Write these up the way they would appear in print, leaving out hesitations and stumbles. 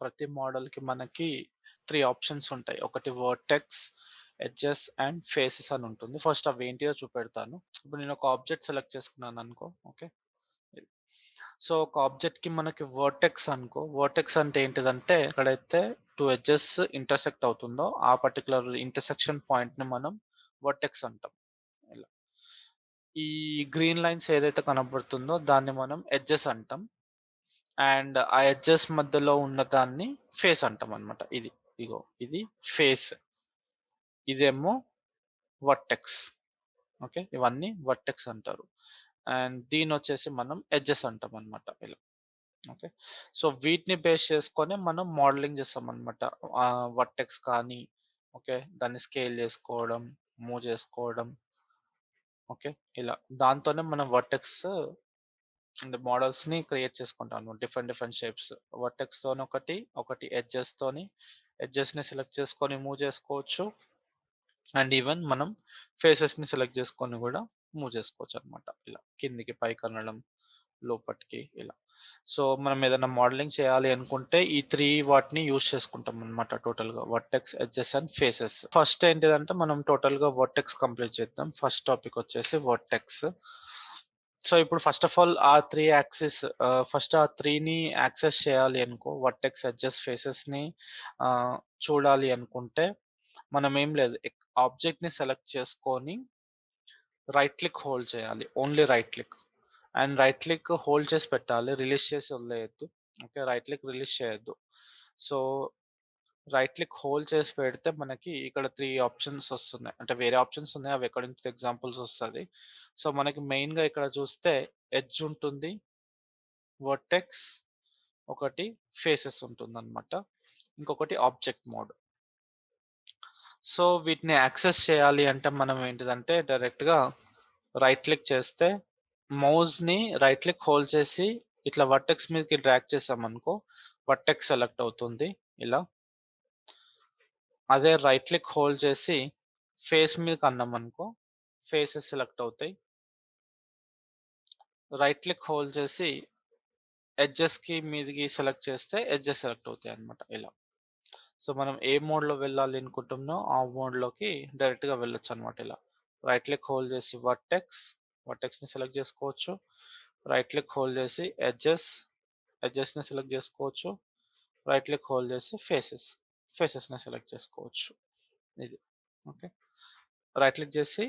ప్రతి మోడల్‌కి మనకి 3 ఆప్షన్స్ ఉంటాయి. ఒకటి వర్టెక్స్, ఎడ్జెస్ అండ్ ఫేసెస్ అని ఉంటుంది. ఫస్ట్ అవేంటియో చూపెడతాను. ఇప్పుడు నేను ఒక ఆబ్జెక్ట్ సెలెక్ట్ చేసుకున్నాననుకో. ఓకే. సో, ఒక ఆబ్జెక్ట్‌కి మనకి వర్టెక్స్ అనుకో. వర్టెక్స్ అంటే ఏంటిదంటే ఎక్కడైతే 2 ఎడ్జెస్ ఇంటర్సెక్ట్ అవుతుందో ఆ పర్టిక్యులర్ ఇంటర్సెక్షన్ పాయింట్‌ని మనం వర్టెక్స్ అంటాం. ఇలా. ఈ గ్రీన్ లైన్స్ ఏదైతే కనబడుతుందో దాన్ని మనం ఎడ్జెస్ అంటాం. అండ్ ఆ ఎడ్జెస్ మధ్యలో ఉన్న దాన్ని ఫేస్ అంటాం అన్నమాట. ఇగో ఇది ఫేస్. ఇదేమో వర్టెక్స్. ఓకే. ఇవన్నీ వర్టెక్స్ అంటారు. అండ్ దీన్నొచ్చేసి మనం ఎడ్జెస్ అంటాం అన్నమాట ఇలా. ఓకే. సో, వీటిని బేస్ చేసుకొని మనం మోడలింగ్ చేస్తామన్నమాట. వర్టెక్స్ కానీ, ఓకే. దాన్ని స్కేల్ చేసుకోవడం, మూవ్ చేసుకోవడం. ఓకే. ఇలా. దాంతోనే మనం వర్టెక్స్ అండ్ మోడల్స్‌ని క్రియేట్ చేసుకుంటాను. Different different shapes. వర్టెక్స్‌తోని ఒకటి ఎడ్జెస్‌తోని ఎడ్జెస్‌ని సెలెక్ట్ చేసుకొని మూవ్ చేసుకోవచ్చు. అండ్ ఈవెన్ మనం ఫేసెస్‌ని సెలెక్ట్ చేసుకొని గూడా మూవ్ చేసుకోవచ్చనమాట. ఇలా కిందికి పైకనడం, లోపటికి ఇలా. సో, మనం ఏదైనా మోడలింగ్ చేయాలి అనుకుంటే ఈ 3 వాటిని యూజ్ చేసుకుంటామనమాట టోటల్‌గా. Vertex, edges and faces. First ఏంటిదంటే మనం టోటల్‌గా వర్టెక్స్ కంప్లీట్ చేద్దాం. ఫస్ట్ టాపిక్ వచ్చేసి వర్టెక్స్. సో, ఇప్పుడు ఫస్ట్ ఆఫ్ ఆల్ ఆ 3 ఫస్ట్ ఆ 3ని యాక్సెస్ చేయాలి అనుకో, వర్టెక్స్, ఎడ్జెస్, ఫేసెస్‌ని ఆహ్, చూడాలి అనుకుంటే మనం ఏం లేదు. ఆబ్జెక్ట్‌ని సెలెక్ట్ చేసుకొని రైట్ క్లిక్ హోల్డ్ చేయాలి. Only right click. And right click hold చేసి పెట్టాలి. రిలీజ్ చేసి వదిలేయొద్దు. ఓకే. రైట్ క్లిక్ రిలీజ్ చేయొద్దు. సో, రైట్ క్లిక్ హోల్డ్ చేసి పెడితే మనకి ఇక్కడ 3 ఆప్షన్స్ వస్తున్నాయి. అంటే వేరే ఆప్షన్స్ ఉన్నాయి. అవి ఎక్కడి నుంచి ఎగ్జాంపుల్స్ వస్తది. సో, మనకి మెయిన్‌గా ఇక్కడ చూస్తే ఎడ్జ్ ఉంటుంది. వర్టెక్స్, ఒకటి ఫేసెస్ ఉంటుందన్నమాట. ఇంకొకటి ఆబ్జెక్ట్ మోడ్. సో, వీటిని యాక్సెస్ చేయాలి అంటే మనం ఏంటిదంటే డైరెక్ట్‌గా రైట్ క్లిక్ చేస్తే మౌస్‌ని రైట్ క్లిక్ హోల్డ్ చేసి ఇట్లా వర్టెక్స్ మీదకి డ్రాగ్ చేసామనుకో వర్టెక్స్ సెలెక్ట్ అవుతుంది ఇలా. అదే రైట్ క్లిక్ హోల్డ్ చేసి ఫేస్ మీదకి అన్నామనుకో ఫేసెస్ సెలెక్ట్ అవుతాయి. రైట్ క్లిక్ హోల్డ్ చేసి ఎడ్జెస్‌కి మీదికి సెలెక్ట్ చేస్తే ఎడ్జెస్ సెలెక్ట్ అవుతాయి అన్నమాట ఇలా. సో, మనం ఏ మోడ్‌లో వెళ్ళాలి అనుకుంటున్నామో ఆ మోడ్‌లోకి డైరెక్ట్‌గా వెళ్ళొచ్చనమాట ఇలా. రైట్ క్లిక్ హోల్డ్ చేసి వర్టెక్స్‌ని సెలెక్ట్ చేసుకోవచ్చు. రైట్ క్లిక్ హోల్డ్ చేసి ఎడ్జెస్‌ని సెలెక్ట్ చేసుకోవచ్చు. రైట్ క్లిక్ హోల్డ్ చేసి ఫేసెస్‌ని సెలెక్ట్ చేసుకోవచ్చు. ఇది. ఓకే. రైట్ క్లిక్ చేసి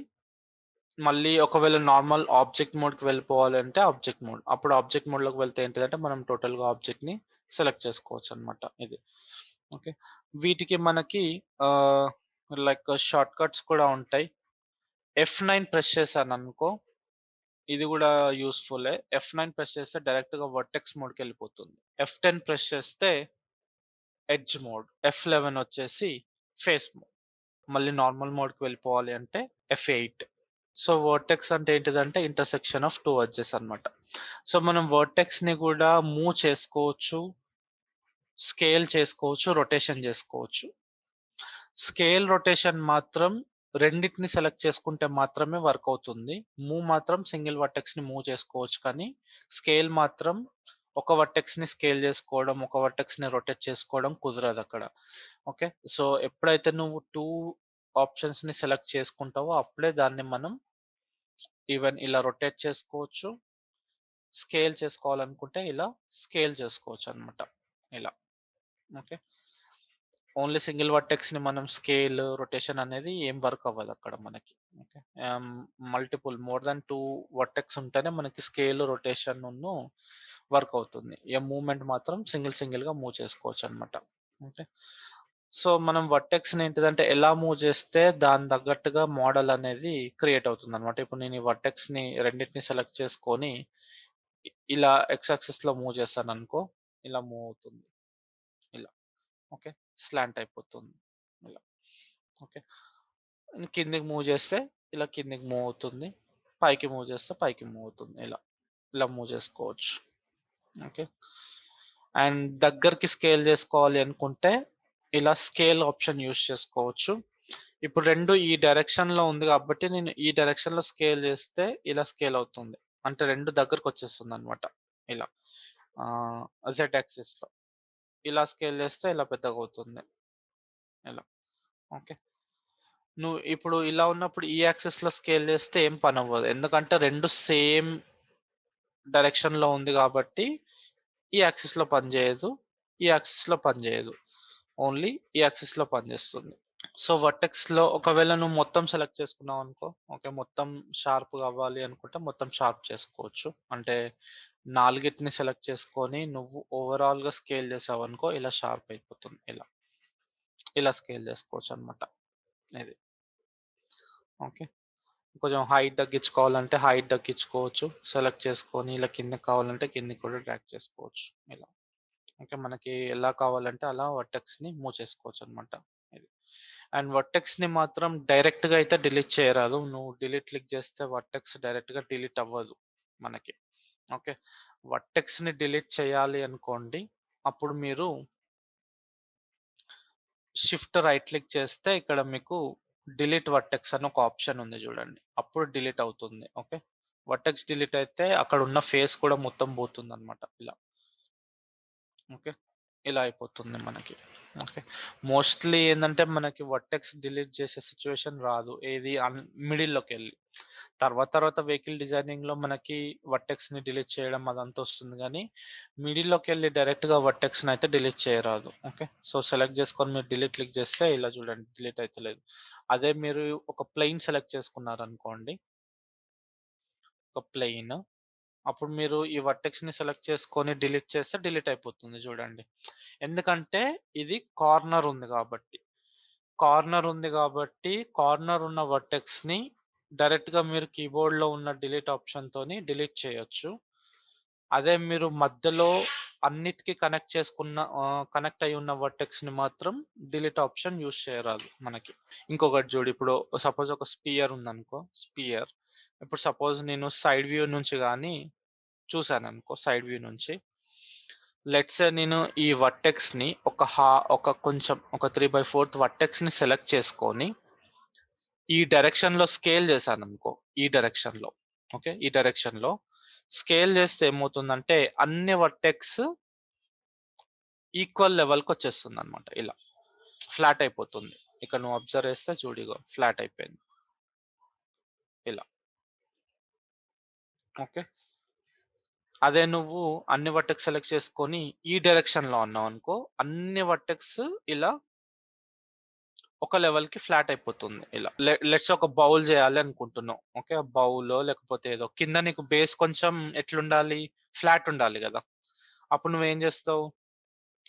మళ్ళీ ఒకవేళ నార్మల్ ఆబ్జెక్ట్ మోడ్‌కి వెళ్ళిపోవాలంటే ఆబ్జెక్ట్ మోడ్. అప్పుడు ఆబ్జెక్ట్ మోడ్‌లోకి వెళ్తే ఏంటిదంటే మనం టోటల్‌గా ఆబ్జెక్ట్‌ని సెలెక్ట్ చేసుకోవచ్చనమాట ఇది. ఓకే. వీటికి మనకి ఆహ్, లైక్ షార్ట్ కట్స్ కూడా ఉంటాయి. F9 ప్రెస్ చేశాననుకో ఇది గూడా యూజ్‌ఫుల్లే. F9 ప్రెస్ చేస్తే డైరెక్ట్‌గా వర్టెక్స్ మోడ్‌కెళ్ళిపోతుంది. F10 ప్రెస్ చేస్తే ఎడ్జ్ మోడ్. F11 వచ్చేసి ఫేస్ మోడ్. మళ్ళీ నార్మల్ మోడ్‌కి వెళ్ళిపోవాలి అంటే F8. సో, వర్టెక్స్ అంటే ఏంటిదంటే ఇంటర్సెక్షన్ ఆఫ్ 2 ఎడ్జెస్ అన్నమాట. సో, మనం వర్టెక్స్‌ని గూడా మూవ్ చేసుకోవచ్చు, స్కేల్ చేసుకోవచ్చు, రొటేషన్ జేసుకోవచ్చు. స్కేల్, రొటేషన్ మాత్రం రెండిటిని సెలెక్ట్ చేసుకుంటే మాత్రమే వర్క్ అవుతుంది. మూవ్ మాత్రం సింగిల్ వర్టెక్స్‌ని మూవ్ చేసుకోవచ్చు కానీ, స్కేల్ మాత్రం ఒక వర్టెక్స్‌ని స్కేల్ చేసుకోవడం, ఒక వర్టెక్స్‌ని రొటేట్ చేసుకోవడం కుదరదక్కడ. ఓకే. సో, ఎప్పుడైతే నువ్వు 2 ఆప్షన్స్‌ని సెలెక్ట్ చేసుకుంటావో అప్పుడే దాన్ని మనం ఈవెన్ ఇలా రొటేట్ చేసుకోవచ్చు. స్కేల్ చేసుకోవాలనుకుంటే ఇలా స్కేల్ చేసుకోవచ్చనమాట. ఇలా. ఓకే. ఓన్లీ సింగిల్ వర్టెక్స్‌ని మనం స్కేల్, రొటేషన్ అనేది ఏం వర్క్ అవ్వదక్కడ మనకి. ఓకే. ఆహ్, మోర్ థాన్ 2 వర్టెక్స్ ఉంటేనే మనకి స్కేల్, రొటేషనును వర్క్ అవుతుంది. మూవ్‌మెంట్ మాత్రం సింగిల్‌గా మూవ్ చేసుకోవచ్చనమాట. ఓకే. సో, మనం వర్టెక్స్‌ని ఏంటిదంటే ఎలా మూవ్ చేస్తే దానికి తగ్గట్టుగా మోడల్ అనేది క్రియేట్ అవుతుందనమాట. ఇప్పుడు నేను ఈ వర్టెక్స్‌ని రెండిటిని సెలెక్ట్ చేసుకొని ఇలా ఎక్స్ యాక్సిస్‌లో మూవ్ చేశాననుకో ఇలా మూవ్ అవుతుంది. ఇలా. ఓకే. స్లాంట్ అయిపోతుంది. ఇలా. ఓకే. కిందకి మూవ్ చేస్తే ఇలా కిందకి మూవ్ అవుతుంది. పైకి మూవ్ చేస్తే పైకి మూవ్ అవుతుంది. ఇలా. ఇలా మూవ్ చేసుకోవచ్చు. ఓకే. అండ్ దగ్గరికి స్కేల్ చేసుకోవాలి అనుకుంటే ఇలా స్కేల్ ఆప్షన్ యూజ్ చేసుకోవచ్చు. ఇప్పుడు 2 ఈ డైరెక్షన్‌లో ఉంది కాబట్టి నేను ఈ డైరెక్షన్‌లో స్కేల్ చేస్తే ఇలా స్కేల్ అవుతుంది. అంటే 2 దగ్గరకొచ్చేస్తుందన్నమాట. ఇలా. జెడ్ యాక్సిస్‌లో. ఇలా స్కేల్ చేస్తే ఇలా పెద్దగా అవుతుంది. ఇలా. ఓకే. నువ్వు ఇప్పుడు ఇలా ఉన్నప్పుడు ఈ యాక్సిస్‌లో స్కేల్ చేస్తే ఏం పనవ్వదు. ఎందుకంటే 2 సేమ్ డైరెక్షన్‌లో ఉంది కాబట్టి ఈ యాక్సిస్‌లో పనిచేయదు. ఈ యాక్సిస్‌లో పనిచేయదు. ఓన్లీ ఈ యాక్సిస్‌లో పనిచేస్తుంది. సో, వర్టెక్స్‌లో ఒకవేళ నువ్వు మొత్తం సెలెక్ట్ చేసుకున్నావనుకో, ఓకే. మొత్తం షార్ప్‌గా అవ్వాలి అనుకుంటే మొత్తం షార్ప్ చేసుకోవచ్చు. అంటే నాలుగిటిని సెలెక్ట్ చేసుకొని నువ్వు ఓవరాల్‌గా స్కేల్ చేసావనుకో ఇలా షార్ప్ అయిపోతుంది. ఇలా. ఇలా స్కేల్ చేసుకోవచ్చనమాట. ఇది. ఓకే. కొంచెం హైట్ తగ్గించుకోవాలంటే హైట్ తగ్గించుకోవచ్చు. సెలెక్ట్ చేసుకొని ఇలా కిందకి కావాలంటే కిందకి కూడా డ్రాగ్ చేసుకోవచ్చు. ఇలా. ఓకే. మనకి ఎలా కావాలంటే అలా వర్టెక్స్‌ని మూవ్ చేసుకోవచ్చనమాట. ఇది. అండ్ వర్టెక్స్‌ని మాత్రం డైరెక్ట్‌గా అయితే డిలీట్ చేయరాదు. నువ్వు డిలీట్ క్లిక్ చేస్తే వర్టెక్స్ డైరెక్ట్‌గా డిలీట్ అవ్వదు మనకి. ఓకే. వర్టెక్స్‌ని డిలీట్ చేయాలి అనుకోండి. అప్పుడు మీరు షిఫ్ట్ రైట్ క్లిక్ చేస్తే ఇక్కడ మీకు డిలీట్ వర్టెక్స్ అని ఒక ఆప్షన్ ఉంది చూడండి. అప్పుడు డిలీట్ అవుతుంది. ఓకే. వర్టెక్స్ డిలీట్ అయితే అక్కడ ఉన్న ఫేస్ కూడా మొత్తం పోతుందన్నమాట. ఇలా. ఓకే. ఇలా అయిపోతుంది మనకి. ఓకే. మోస్ట్‌లీ ఏందంటే మనకి వర్టెక్స్ డిలీట్ చేసే సిట్యుయేషన్ రాదు. ఏది మిడిల్‌లోకెళ్ళి. తర్వాత వెహికల్ డిజైనింగ్‌లో మనకి వర్టెక్స్‌ని డిలీట్ చేయడం అదంతా వస్తుంది గానీ, మిడిల్‌లోకెళ్ళి డైరెక్ట్‌గా వర్టెక్స్‌ని అయితే డిలీట్ చేయరాదు. ఓకే. సో, సెలెక్ట్ చేసుకొని మీరు డిలీట్ క్లిక్ చేస్తే ఇలా చూడండి డిలీట్ అయితలేదు. అదే మీరు ఒక ప్లెయిన్ సెలెక్ట్ చేసుకున్నారనుకోండి. ఒక ప్లెయిన్. అప్పుడు మీరు ఈ వర్టెక్స్‌ని సెలెక్ట్ చేసుకొని డిలీట్ చేస్తే డిలీట్ అయిపోతుంది చూడండి. ఎందుకంటే ఇది కార్నర్ ఉంది కాబట్టి. కార్నర్ ఉంది కాబట్టి, కార్నర్ ఉన్న వర్టెక్స్‌ని డైరెక్ట్‌గా మీరు కీబోర్డ్‌లో ఉన్న డిలీట్ ఆప్షన్‌తోని డిలీట్ చేయొచ్చు. అదే మీరు మధ్యలో అన్నిటికి కనెక్ట్ అయ్యి ఉన్న వర్టెక్స్‌ని మాత్రం డిలీట్ ఆప్షన్ యూజ్ చేయరాదు మనకి. ఇంకొకటి చూడు ఇప్పుడు సపోజ్ ఒక స్పియర్ ఉందనుకో, స్పియర్. ఇప్పుడు సపోజ్ నేను సైడ్ వ్యూ నుంచి గాని చూసాననుకో సైడ్ వ్యూ నుంచి. లెట్స్ సే నేను ఈ వర్టెక్స్‌ని ఒక కొంచెం ఒక 3/4 వర్టెక్స్‌ని సెలెక్ట్ చేసుకొని, ఈ డైరెక్షన్‌లో స్కేల్ చేశాననుకో, ఈ డైరెక్షన్‌లో. ఓకే. ఈ డైరెక్షన్‌లో స్కేల్ చేస్తే ఏమవుతుందంటే అన్ని వర్టెక్స్ ఈక్వల్ లెవెల్‌కొచ్చేస్తుందన్నమాట ఇలా. ఫ్లాట్ అయిపోతుంది. ఇక్కడ నువ్వు అబ్జర్వ్ చేస్తే చూడు ఇగో ఫ్లాట్ అయిపోయింది. ఇలా. ఓకే. అదే నువ్వు అన్ని వర్టెక్స్ సెలెక్ట్ చేసుకొని ఈ డైరెక్షన్‌లో అన్నావనుకో, అన్ని వర్టెక్స్ ఇలా ఒక లెవెల్‌కి ఫ్లాట్ అయిపోతుంది ఇలా. లెట్స్ ఒక బౌల్ చేయాలి అనుకుంటున్నావు. ఓకే. బౌలో లేకపోతే ఏదో కింద నీకు బేస్ కొంచెం ఎట్లుండాలి? ఫ్లాట్ ఉండాలి గదా! అప్పుడు నువ్వేం చేస్తావు?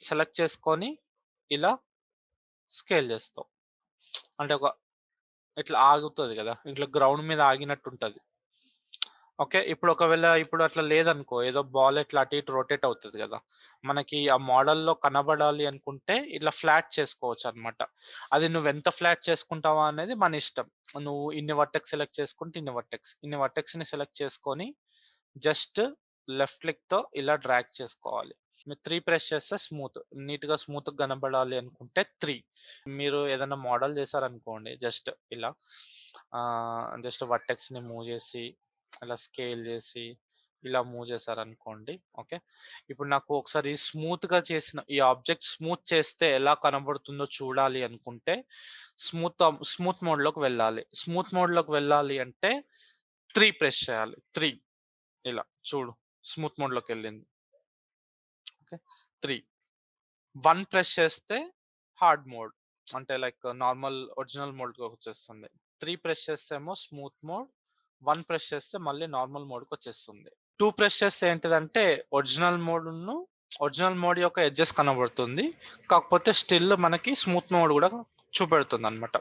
సెలెక్ట్ చేసుకొని ఇలా స్కేల్ చేస్తావు. అంటే ఇట్లా ఆగుతది గదా! ఇట్లా గ్రౌండ్ మీద ఆగినట్టుంటది. ఓకే. ఇప్పుడు అట్లా లేదనుకో, ఏదో బాల్ ఇట్లా అటు ఇటు రొటేట్ అవుతది గదా! మనకి ఆ మోడల్‌లో కనబడాలి అనుకుంటే ఇట్లా ఫ్లాట్ చేసుకోవచ్చనమాట. అది నువ్వెంత ఫ్లాట్ చేసుకుంటావా అనేది మన ఇష్టం. నువ్వు ఇన్ని వర్టెక్స్ సెలెక్ట్ చేసుకుంటే ఇన్ని వర్టెక్స్‌ని సెలెక్ట్ చేసుకొని జస్ట్ లెఫ్ట్ క్లిక్‌తో ఇలా డ్రాగ్ చేసుకోవాలి. మీరు 3 ప్రెస్ చేస్తే నీట్‌గా స్మూత్‌గా కనబడాలి అనుకుంటే 3. మీరు ఏదైనా మోడల్ చేశారనుకోండి జస్ట్ ఇలా జస్ట్ వర్టెక్స్‌ని మూవ్ చేసి, ఇలా స్కేల్ చేసి, ఇలా మూవ్ చేశారనుకోండి. ఓకే. ఇప్పుడు నాకు ఒకసారి స్మూత్‌గా చేసిన ఈ ఆబ్జెక్ట్ స్మూత్ చేస్తే ఎలా కనబడుతుందో చూడాలి అనుకుంటే, స్మూత్ మోడ్‌లోకి వెళ్ళాలి. స్మూత్ మోడ్‌లోకి వెళ్ళాలి అంటే 3 ప్రెస్ చేయాలి. 3 ఇలా చూడు స్మూత్ మోడ్‌లోకెళ్ళింది. ఓకే. 3 1 ప్రెస్ చేస్తే హార్డ్ మోడ్. అంటే లైక్ నార్మల్ ఒరిజినల్ మోడ్‌కొచ్చేస్తుంది. 3 ప్రెస్ చేస్తేమో స్మూత్ మోడ్. 1 ప్రెస్ చేస్తే మళ్ళీ నార్మల్ మోడ్‌కొచ్చేస్తుంది. 2 ప్రెస్ చేస్తే ఏంటిదంటే ఒరిజినల్ మోడ్ యొక్క ఎడ్జెస్ కనబడుతుంది. కాకపోతే స్టిల్ మనకి స్మూత్ మోడ్ గూడా చూపెడుతుందన్నమాట.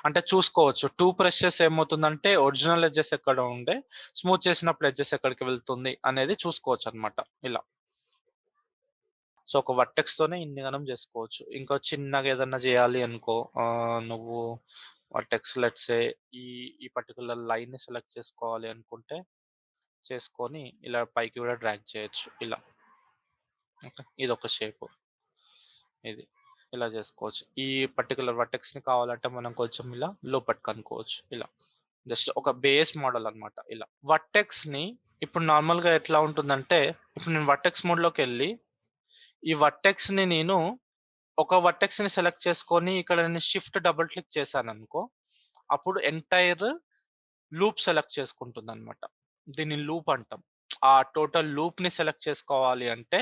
అంటే చూసుకోవచ్చు. 2 ప్రెస్ చేస్తే ఏమవుతుందంటే ఒరిజినల్ ఎడ్జెస్ ఎక్కడ ఉండే, స్మూత్ చేసినప్పుడు ఎడ్జెస్ ఎక్కడికి వెళ్తుంది అనేది చూసుకోవచ్చన్నమాట ఇలా. సో, ఒక వర్టెక్స్‌తోనే ఇన్నిగనం జేసుకోవచ్చు. ఇంకా చిన్నగా ఏదన్నా జేయాలి అనుకో నువ్వు వర్టెక్స్ లెట్స్ సే ఈ ఈ పర్టిక్యులర్ లైన్‌ని సెలెక్ట్ చేసుకోవాలి అనుకుంటే, చేసుకొని ఇలా పైకి గూడా డ్రాగ్ చేయొచ్చు ఇలా. ఓకే. ఇదొక షేపు. ఇది. ఇలా జేసుకోవచ్చు. ఈ పర్టిక్యులర్ వర్టెక్స్‌ని కావాలంటే మనం కొంచెం ఇలా లోపటికి అనుకోవచ్చు ఇలా. జస్ట్ ఒక బేస్ మోడల్ అన్నమాట ఇలా. వర్టెక్స్‌ని ఇప్పుడు నార్మల్‌గా ఎట్లా ఉంటుందంటే, ఇప్పుడు నేను వర్టెక్స్ మోడ్‌లోకెళ్ళి ఈ వర్టెక్స్‌ని నేను ఒక వర్టెక్స్‌ని సెలెక్ట్ చేసుకొని ఇక్కడ నేను షిఫ్ట్ డబుల్ క్లిక్ చేశాననుకో, అప్పుడు ఎంటైర్ లూప్ సెలెక్ట్ చేసుకుంటుందనమాట. దీన్ని లూప్ అంటాం. ఆ టోటల్ లూప్‌ని సెలెక్ట్ చేసుకోవాలి అంటే,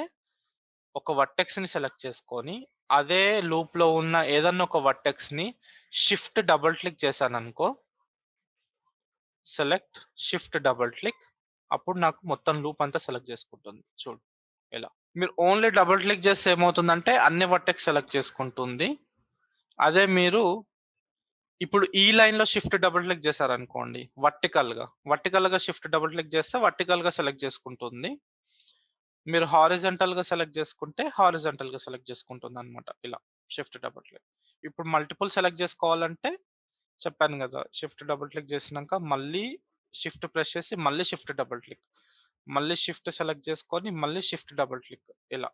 ఒక వర్టెక్స్‌ని సెలెక్ట్ చేసుకొని, అదే లూప్‌లో ఉన్న ఏదన్నా ఒక వర్టెక్స్‌ని షిఫ్ట్ డబుల్ క్లిక్ చేశాననుకో, సెలెక్ట్, షిఫ్ట్ డబుల్ క్లిక్, అప్పుడు నాకు మొత్తం లూప్ అంతా సెలెక్ట్ చేసుకుంటుంది. చూడు ఇలా. మీరు ఓన్లీ డబుల్ క్లిక్ చేస్తే ఏమవుతుందంటే అన్ని వర్టెక్స్ సెలెక్ట్ చేసుకుంటుంది. అదే మీరు ఇప్పుడు ఈ లైన్‌లో షిఫ్ట్ డబుల్ క్లిక్ చేశారనుకోండి వర్టికల్‌గా షిఫ్ట్ డబుల్ క్లిక్ చేస్తే వర్టికల్‌గా సెలెక్ట్ చేసుకుంటుంది. మీరు హారిజాంటల్‌గా సెలెక్ట్ చేసుకుంటే హారిజాంటల్‌గా సెలెక్ట్ చేసుకుంటుందన్నమాట ఇలా షిఫ్ట్ డబుల్ క్లిక్. ఇప్పుడు మల్టిపుల్ సెలెక్ట్ చేసుకోవాలంటే చెప్పాను గదా! షిఫ్ట్ డబుల్ క్లిక్ చేసినంక మళ్ళీ షిఫ్ట్ ప్రెస్ చేసి మళ్ళీ షిఫ్ట్ డబుల్ క్లిక్. మళ్ళీ షిఫ్ట్ సెలెక్ట్ చేసుకొని మళ్ళీ షిఫ్ట్ డబుల్ క్లిక్ ఇలా.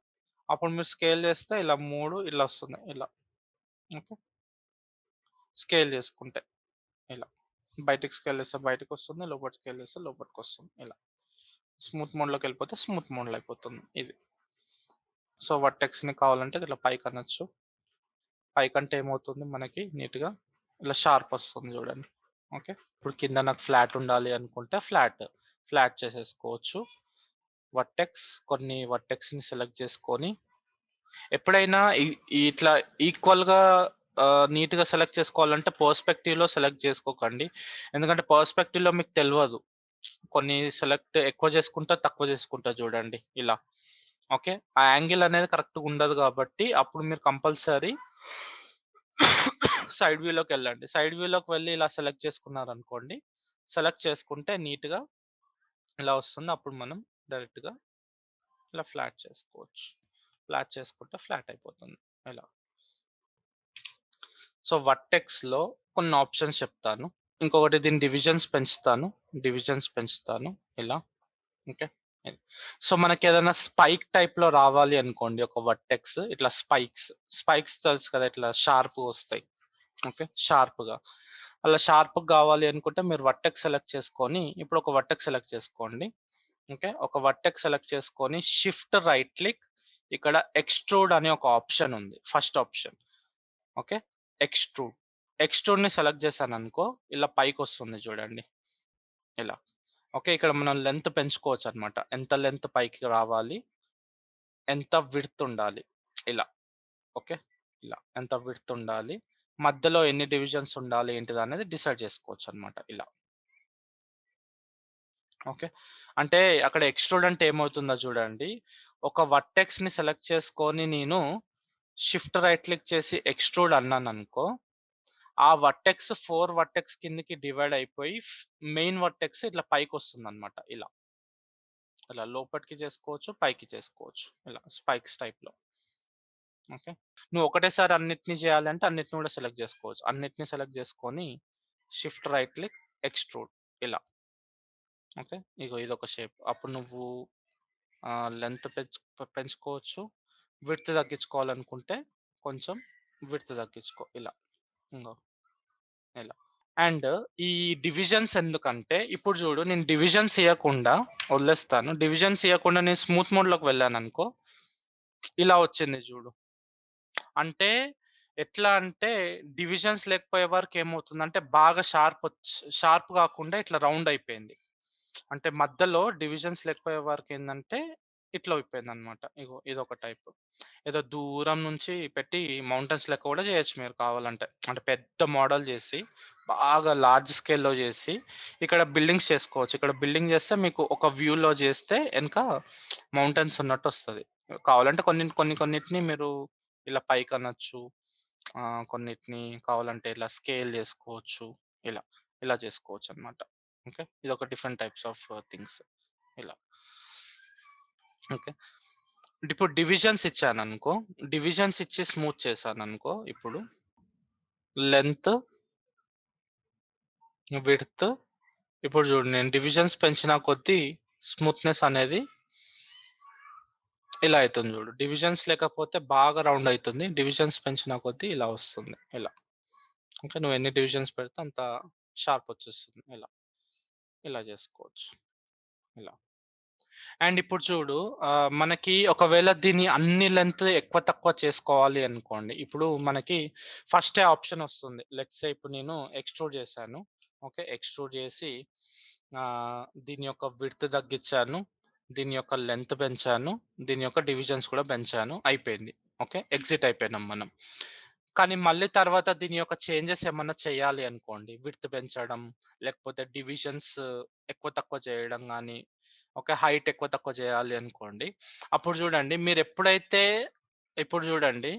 అప్పుడు మీరు స్కేల్ చేస్తే ఇలా 3 ఇలా వస్తుంది. ఇలా. ఓకే. స్కేల్ చేసుకుంటే ఇలా. బయటికి స్కేల్ చేస్తే బయటికొస్తుంది. లోపటికి స్కేల్ చేస్తే లోపటికొస్తుంది. ఇలా. స్మూత్ మోడ్‌లోకెళ్ళిపోతే స్మూత్ మోడ్‌లో అయిపోతుంది ఇది. సో, వర్టెక్స్‌ని కావాలంటే ఇట్లా పైకనొచ్చు. పైకంటే ఏమవుతుంది మనకి నీట్‌గా ఇలా షార్ప్ వస్తుంది చూడండి. ఓకే. ఇప్పుడు కింద నాకు ఫ్లాట్ ఉండాలి అనుకుంటే ఫ్లాట్ చేసేసుకోవచ్చు. కొన్ని వర్టెక్స్‌ని సెలెక్ట్ చేసుకొని ఎప్పుడైనా ఇట్లా ఈక్వల్‌గా నీట్‌గా సెలెక్ట్ చేసుకోవాలంటే పర్స్‌పెక్టివ్‌లో సెలెక్ట్ చేసుకోకండి. ఎందుకంటే పర్స్‌పెక్టివ్‌లో మీకు తెలవదు. కొన్ని ఎక్కువ చేసుకుంటా, తక్కువ చేసుకుంటా చూడండి ఇలా. ఓకే. ఆ యాంగిల్ అనేది కరెక్ట్‌గా ఉండదు కాబట్టి అప్పుడు మీరు కంపల్సరీ సైడ్ వ్యూలోకెళ్ళండి. సైడ్ వ్యూలోకి వెళ్లి ఇలా సెలెక్ట్ చేసుకున్నారనుకోండి. సెలెక్ట్ చేసుకుంటే నీట్‌గా ఇలా వస్తుంది. అప్పుడు మనం డైరెక్ట్‌గా ఇలా ఫ్లాట్ చేసుకోవచ్చు. ఫ్లాట్ చేసుకుంటే ఫ్లాట్ అయిపోతుంది. ఇలా. సో, వర్టెక్స్‌లో కొన్ని ఆప్షన్స్ చెప్తాను. ఇంకొకటి దీని డివిజన్స్ పెంచుతాను ఇలా. ఓకే. సో, మనకేదైనా స్పైక్ టైప్‌లో రావాలి అనుకోండి ఒక వర్టెక్స్ ఇట్లా స్పైక్స్ తెలుసు కదా! ఇట్లా షార్ప్‌గా వస్తాయి. ఓకే. షార్ప్‌గా. అలా షార్ప్‌గా గావాలి అనుకుంటే మీరు వర్టెక్స్ సెలెక్ట్ చేసుకొని ఇప్పుడు ఒక వర్టెక్స్ సెలెక్ట్ చేసుకోండి. ఓకే. ఒక వర్టెక్స్ సెలెక్ట్ చేసుకొని షిఫ్ట్ రైట్ క్లిక్ ఇక్కడ ఎక్స్‌ట్రూడ్ అనే ఒక ఆప్షన్ ఉంది. First option. ఓకే. ఎక్స్‌ట్రూడ్. ఎక్స్‌ట్రూడ్‌ని సెలెక్ట్ చేశాననుకో ఇలా పైకొస్తుంది చూడండి. ఇలా. ఓకే. ఇక్కడ మనం లెంత్ పెంచుకోవచ్చనమాట. ఎంత లెంత్ పైకి రావాలి, ఎంత విడ్త్ ఉండాలి. ఇలా. ఓకే. ఇలా. ఎంత విడ్త్ ఉండాలి, మధ్యలో ఎన్ని డివిజన్స్ ఉండాలి ఏంటిదనేది డిసైడ్ చేసుకోవచ్చనమాట ఇలా. ఓకే. అంటే అక్కడ ఎక్స్‌ట్రూడ్ అంటే ఏమవుతుందో చూడండి. ఒక వర్టెక్స్‌ని సెలెక్ట్ చేసుకొని నేను షిఫ్ట్ రైట్ క్లిక్ చేసి ఎక్స్‌ట్రూడ్ అన్నాననుకో, ఆ వర్టెక్స్ 4 వర్టెక్స్ కిందకి డివైడ్ అయిపోయి మెయిన్ వర్టెక్స్ ఇట్లా పైకొస్తుందనమాట ఇలా. ఇలా లోపటికి చేసుకోవచ్చు, పైకి చేసుకోవచ్చు. ఇలా స్పైక్స్ టైప్‌లో. ఓకే. నువ్వు ఒకటేసారి అన్నిటిని చేయాలంటే అన్నిటిని కూడా సెలెక్ట్ చేసుకోవచ్చు. అన్నిటిని సెలెక్ట్ చేసుకొని షిఫ్ట్ రైట్ క్లిక్ ఎక్స్‌ట్రూడ్ ఇలా. ఓకే. ఇగో ఇదొక షేప్. అప్పుడు నువ్వు లెంత్ పెంచుకోవచ్చు. విడ్త్ తగ్గించుకోవాలనుకుంటే కొంచెం విడ్త్ తగ్గించుకో ఇలా. ఇంగో ఇలా. అండ్ ఈ డివిజన్స్ ఎందుకంటే ఇప్పుడు చూడు నేను డివిజన్స్ ఇయ్యకుండా వదిలేస్తాను. డివిజన్స్ ఇయ్యకుండా నేను స్మూత్ మోడ్‌లోకి వెళ్ళాననుకో, ఇలా వచ్చింది చూడు. అంటే ఎట్లా అంటే డివిజన్స్ లేకపోయే వరకు ఏమవుతుందంటే బాగా షార్ప్ గాకుండా ఇట్లా రౌండ్ అయిపోయింది. అంటే మధ్యలో డివిజన్స్ లేకపోయే వరకు ఏందంటే ఇట్లా అయిపోయిందన్నమాట. ఇగో ఇదొక టైప్. ఏదో దూరం నుంచి పెట్టి మౌంటైన్స్ లెక్క కూడా చేయొచ్చు మీరు కావాలంటే. అంటే పెద్ద మోడల్ చేసి, బాగా లార్జ్ స్కేల్‌లో చేసి, ఇక్కడ బిల్డింగ్స్ చేసుకోవచ్చు. ఇక్కడ బిల్డింగ్ చేస్తే మీకు ఒక వ్యూలో చేస్తే ఎనక మౌంటైన్స్ ఉన్నట్టొస్తది. కావాలంటే కొన్నిటిని మీరు ఇలా పైకనొచ్చు. కొన్నిటిని కావాలంటే ఇలా స్కేల్ చేసుకోవచ్చు. ఇలా, ఇలా చేసుకోవచ్చనమాట. ఓకే. ఇదొక డిఫరెంట్ టైప్స్ ఆఫ్ థింగ్స్ ఇలా. ఓకే. ఇప్పుడు డివిజన్స్ ఇచ్చాననుకో, డివిజన్స్ ఇచ్చి స్మూత్ చేశాననుకో ఇప్పుడు లెంత్, విడ్త్ ఇప్పుడు చూడు నేను డివిజన్స్ పెంచిన కొద్దీ స్మూత్‌నెస్ అనేది ఇలా అయితుంది చూడు. డివిజన్స్ లేకపోతే బాగా రౌండ్ అయితుంది. డివిజన్స్ పెంచిన కొద్దీ ఇలా వస్తుంది. ఇలా. ఓకే. నువ్వు ఎన్ని డివిజన్స్ పెడితే అంత షార్ప్ వచ్చేస్తుంది. ఇలా. ఇలా చేసుకోవచ్చు. ఇలా. అండ్ ఇప్పుడు చూడు మనకి ఒకవేళ దీన్ని అన్ని లెంత్ ఎక్కువ తక్కువ చేసుకోవాలి అనుకోండి. ఇప్పుడు మనకి ఫస్టే ఆప్షన్ వస్తుంది. లెట్స్ సే ఇప్పుడు నేను ఎక్స్‌ట్రూడ్ చేశాను. ఓకే. ఎక్స్‌ట్రూడ్ చేసి దీని యొక్క విడ్త్ తగ్గించాను. దీని యొక్క లెంత్ పెంచాను. దీని యొక్క డివిజన్స్ కూడా పెంచాను. అయిపోయింది. ఓకే. ఎగ్జిట్ అయిపోయినాం మనం. కానీ మళ్ళీ తర్వాత దీని యొక్క చేంజెస్ ఏమన్నా చేయాలి అనుకోండి. విడ్త్ పెంచడం, లేకపోతే డివిజన్స్ ఎక్కువ తక్కువ చేయడం గాని, ఓకే. హైట్ ఎక్కువ తక్కువ చేయాలి అనుకోండి. అప్పుడు చూడండి మీరెప్పుడైతే ఇప్పుడు చూడండి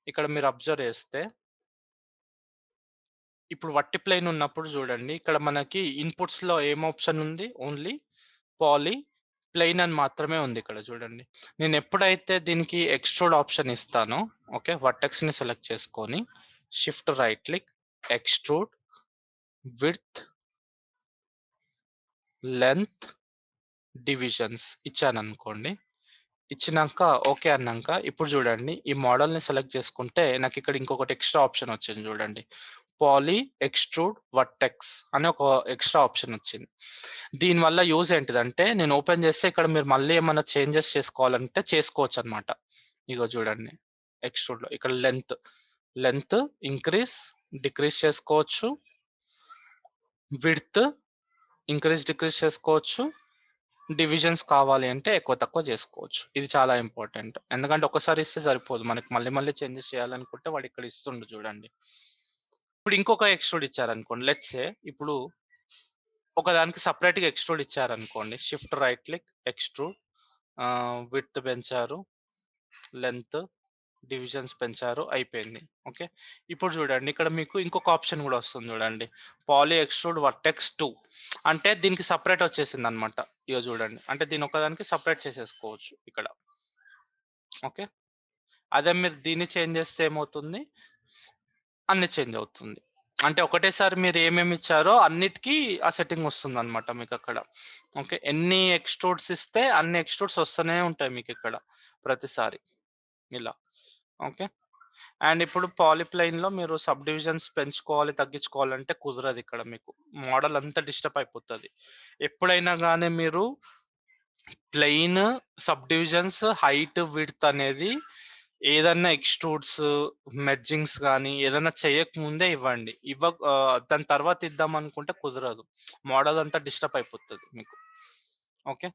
ఇక్కడ మీరు అబ్జర్వ్ చేస్తే ఇప్పుడు వట్టి ప్లేన్ ఉన్నప్పుడు చూడండి. ఇక్కడ మనకి ఇన్‌పుట్స్‌లో ఏం ఆప్షన్ ఉంది? ఓన్లీ పాలీ, ప్లెయిన్ అని మాత్రమే ఉంది ఇక్కడ చూడండి. నేనెప్పుడైతే దీనికి ఎక్స్‌ట్రూడ్ ఆప్షన్ ఇస్తానో, ఓకే. వర్టెక్స్‌ని సెలెక్ట్ చేసుకొని, shift right click, extrude, width, length, divisions ఇచ్చాననుకోండి. ఇచ్చినంక ఓకే అన్నంక ఇప్పుడు చూడండి ఈ మోడల్‌ని సెలెక్ట్ చేసుకుంటే నాకిక్కడ ఇంకొకటి ఎక్స్‌ట్రా ఆప్షన్ వచ్చింది చూడండి. పాలీ, ఎక్స్‌ట్రూడ్, వర్టెక్స్ అనే ఒక ఎక్స్‌ట్రా ఆప్షన్ వచ్చింది. దీనివల్ల యూజ్ ఏంటిదంటే నేను ఓపెన్ చేస్తే ఇక్కడ మీరు మళ్ళీ ఏమన్నా చేంజెస్ చేసుకోవాలంటే చేసుకోవచ్చనమాట. ఇగో చూడండి. ఎక్స్‌ట్రూడ్‌లో ఇక్కడ లెంగ్త్ ఇంక్రీజ్, డిక్రీజ్ చేసుకోవచ్చు. విడ్త్ ఇంక్రీజ్, డిక్రీజ్ చేసుకోవచ్చు. డివిజన్స్ కావాలి అంటే ఎక్కువ తక్కువ చేసుకోవచ్చు. ఇది చాలా ఇంపార్టెంట్. ఎందుకంటే ఒక్కసారి ఇస్తే సరిపోదు. మనకి మళ్ళీ మళ్ళీ చేంజెస్ చేయాలనుకుంటే వాడు ఇక్కడ ఇస్తుండు చూడండి. ఇప్పుడు ఇంకొక ఎక్స్‌ట్రూడ్ ఇచ్చారనుకోండి. లెట్స్ సే ఇప్పుడు ఒకదానికి సెపరేట్‌గా ఎక్స్‌ట్రూడ్ ఇచ్చారనుకోండి. Shift right click extrude width పెంచారు, లెంగ్త్, డివిజన్స్ పెంచారు అయిపోయింది. ఓకే. ఇప్పుడు చూడండి ఇక్కడ మీకు ఇంకొక ఆప్షన్ గూడా వస్తుంది చూడండి. పాలీ ఎక్స్‌ట్రూడ్ వర్టెక్స్ 2 అంటే దీనికి సెపరేట్ వచ్చేసిందన్నమాట. ఇగో చూడండి. అంటే దీని ఒక్కదానికి సెపరేట్ చేసేసుకోవచ్చు ఇక్కడ. ఓకే. అదే మీరు దీన్ని చేంజ్ చేస్తే ఏమవుతుంది? అన్ని చేంజ్ అవుతుంది. అంటే ఒకటేసారి మీరు ఏమేమి ఇచ్చారో అన్నిటికి ఆ సెట్టింగ్ వస్తుందన్నమాట మీకక్కడ. ఓకే. ఎన్ని ఎక్స్‌ట్రూడ్స్ ఇస్తే అన్ని ఎక్స్‌ట్రూడ్స్ వస్తూనే ఉంటాయి మీకిక్కడ ప్రతిసారి ఇలా. ఓకే. అండ్ ఇప్పుడు పాలీప్లెయిన్‌లో మీరు సబ్ డివిజన్స్ పెంచుకోవాలి, తగ్గించుకోవాలంటే కుదరదిక్కడ మీకు. మోడల్ అంతా డిస్టర్బ్ అయిపోతది. ఎప్పుడైనా గాని మీరు plain, sub divisions, height, width అనేది ఏదన్నా ఎక్స్‌ట్రూడ్స్, మెర్జింగ్స్ గాని ఏదన్నా చేయకముందే ఇవ్వండి. దాని తర్వాత ఇద్దామనుకుంటే కుదరదు. మోడల్ అంతా డిస్టర్బ్ అయిపోతది మీకు. ఓకే.